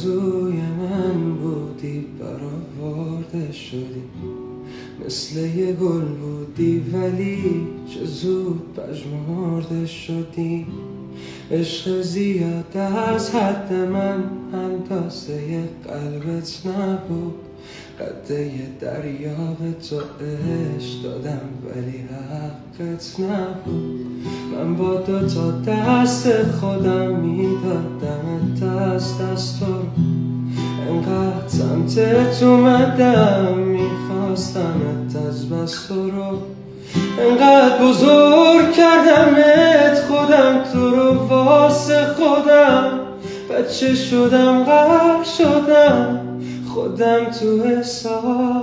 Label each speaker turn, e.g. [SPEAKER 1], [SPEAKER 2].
[SPEAKER 1] آرزوی من بودی برآورده شدی، مثل یه گل بودی ولی چه زود پژمرده شدی. عشق زیاد از حد من اندازه قلبت نبود، قده دریا به تو عشق دادم ولی حقت نبود. من با دوتا دست خودم میدادم دست تو، انقدر سمتت اومدم میخواستمت از بس تو رو، انقدر بزرگ کردمت خودم تو رو واسه خودم. بچه شدم غرق شدم خودم تو احساسه.